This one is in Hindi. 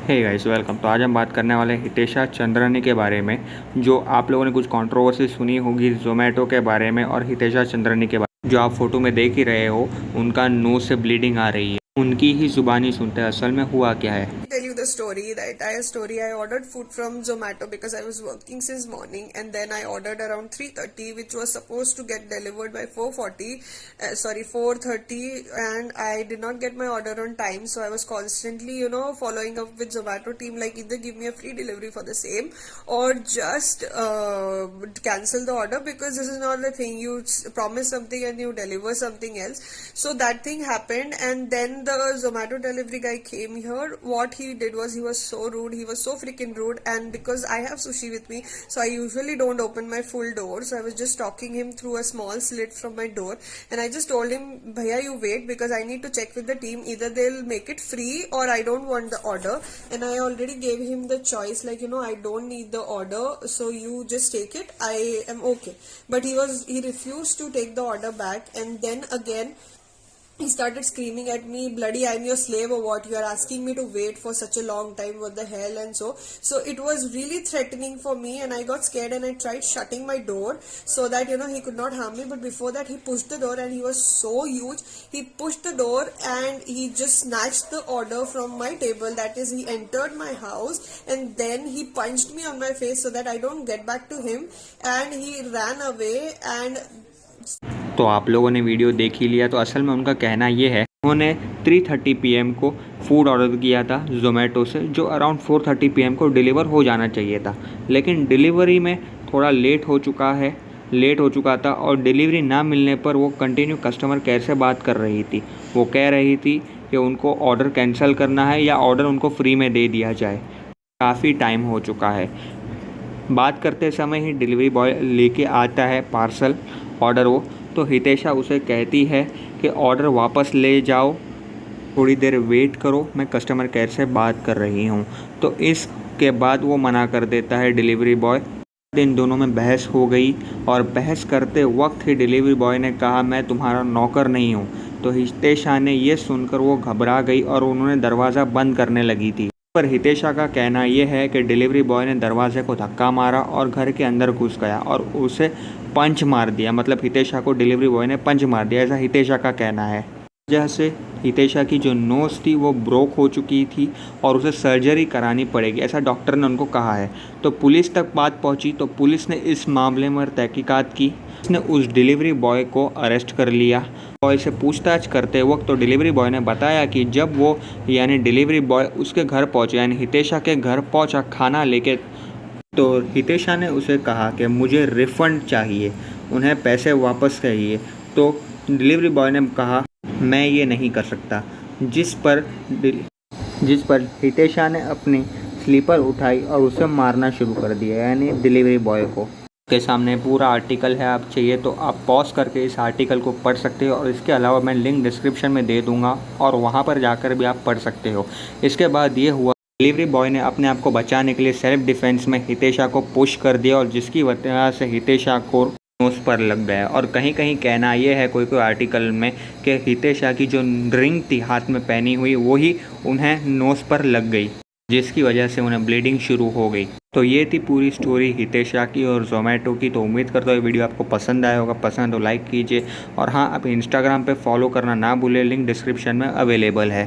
Hey guys welcome. तो आज हम बात करने वाले हैं हितेशा चंद्रानी के बारे में। जो आप लोगों ने कुछ कंट्रोवर्सी सुनी होगी जोमेटो के बारे में और हितेशा चंद्रानी के बारे में। जो आप फोटो में देख ही रहे हो, उनका नोज से ब्लीडिंग आ रही है। उनकी ही जुबानी सुनते हैं असल में हुआ क्या है। Tell you the story, the entire story. I ordered food from Zomato because I was working since morning, and then I ordered around 3:30, which was supposed to get delivered by 4:40, 4:30, and I did not get my order on time. So I was constantly, following up with Zomato team, like either give me a free delivery for the same or just cancel the order, because this is not the thing. You promise something and you deliver something else. So that thing happened, and then the Zomato delivery guy came here. What he did was, he was so rude, he was so freaking rude. And because I have sushi with me, so I usually don't open my full door, so I was just talking him through a small slit from my door, and I just told him, bhaiya, you wait, because I need to check with the team, either they'll make it free or I don't want the order. And I already gave him the choice, like, I don't need the order, so you just take it, I am okay. But he refused to take the order back, and then again he started screaming at me, bloody I'm your slave or what, you are asking me to wait for such a long time, what the hell. And so it was really threatening for me, and I got scared and I tried shutting my door so that he could not harm me. But before that, he pushed the door, and he was so huge, he pushed the door and he just snatched the order from my table. That is, he entered my house and then he punched me on my face so that I don't get back to him, and he ran away. And तो आप लोगों ने वीडियो देख ही लिया। तो असल में उनका कहना ये है, उन्होंने 3:30 PM को फूड ऑर्डर किया था जोमेटो से, जो अराउंड 4:30 PM को डिलीवर हो जाना चाहिए था। लेकिन डिलीवरी में थोड़ा लेट हो चुका था और डिलीवरी ना मिलने पर वो कंटिन्यू कस्टमर केयर से बात कर रही थी। वो कह रही थी कि उनको ऑर्डर कैंसिल करना है या ऑर्डर उनको फ्री में दे दिया जाए। काफ़ी टाइम हो चुका है। बात करते समय ही डिलीवरी बॉय लेके आता है पार्सल ऑर्डर वो, तो हितेशा उसे कहती है कि ऑर्डर वापस ले जाओ, थोड़ी देर वेट करो, मैं कस्टमर केयर से बात कर रही हूँ। तो इसके बाद वो मना कर देता है डिलीवरी बॉय। इन दोनों में बहस हो गई और बहस करते वक्त ही डिलीवरी बॉय ने कहा, मैं तुम्हारा नौकर नहीं हूँ। तो हितेशा ने ये सुनकर वो घबरा गई और उन्होंने दरवाज़ा बंद करने लगी थी। पर हितेशा का कहना यह है कि डिलीवरी बॉय ने दरवाजे को धक्का मारा और घर के अंदर घुस गया और उसे पंच मार दिया। मतलब हितेशा को डिलीवरी बॉय ने पंच मार दिया, ऐसा हितेशा का कहना है। वजह से हितेशा की जो नोज़ थी वो ब्रोक हो चुकी थी और उसे सर्जरी करानी पड़ेगी, ऐसा डॉक्टर ने उनको कहा है। तो पुलिस तक बात पहुंची, तो पुलिस ने इस मामले में तहकीकात की। उसने उस डिलीवरी बॉय को अरेस्ट कर लिया। बॉय से पूछताछ करते वक्त तो डिलीवरी बॉय ने बताया कि जब वो यानी डिलीवरी बॉय उसके घर पहुंचे, यानी हितेशा के घर पहुंचा खाना लेके, तो हितेशा ने उसे कहा कि मुझे रिफ़ंड चाहिए, उन्हें पैसे वापस चाहिए। तो डिलीवरी बॉय ने कहा, मैं ये नहीं कर सकता। जिस पर हितेशा ने अपनी स्लीपर उठाई और उसे मारना शुरू कर दिया, यानी डिलीवरी बॉय को। के सामने पूरा आर्टिकल है, आप चाहिए तो आप पॉज करके इस आर्टिकल को पढ़ सकते हो, और इसके अलावा मैं लिंक डिस्क्रिप्शन में दे दूंगा और वहां पर जाकर भी आप पढ़ सकते हो। इसके बाद ये हुआ, डिलीवरी बॉय ने अपने आप को बचाने के लिए सेल्फ डिफेंस में हितेशा को पुश कर दिया और जिसकी वजह से हितेशा को नोज़ पर लग गया। और कहीं कहीं कहना यह है कोई आर्टिकल में कि हितेशा की जो रिंग थी हाथ में पहनी हुई, वही उन्हें नोज़ पर लग गई, जिसकी वजह से उन्हें ब्लीडिंग शुरू हो गई। तो ये थी पूरी स्टोरी हितेशा की और जोमेटो की। तो उम्मीद करता हूँ वीडियो आपको पसंद आया होगा। पसंद तो लाइक कीजिए, और हाँ, आप इंस्टाग्राम पे फॉलो करना ना भूलें, लिंक डिस्क्रिप्शन में अवेलेबल है।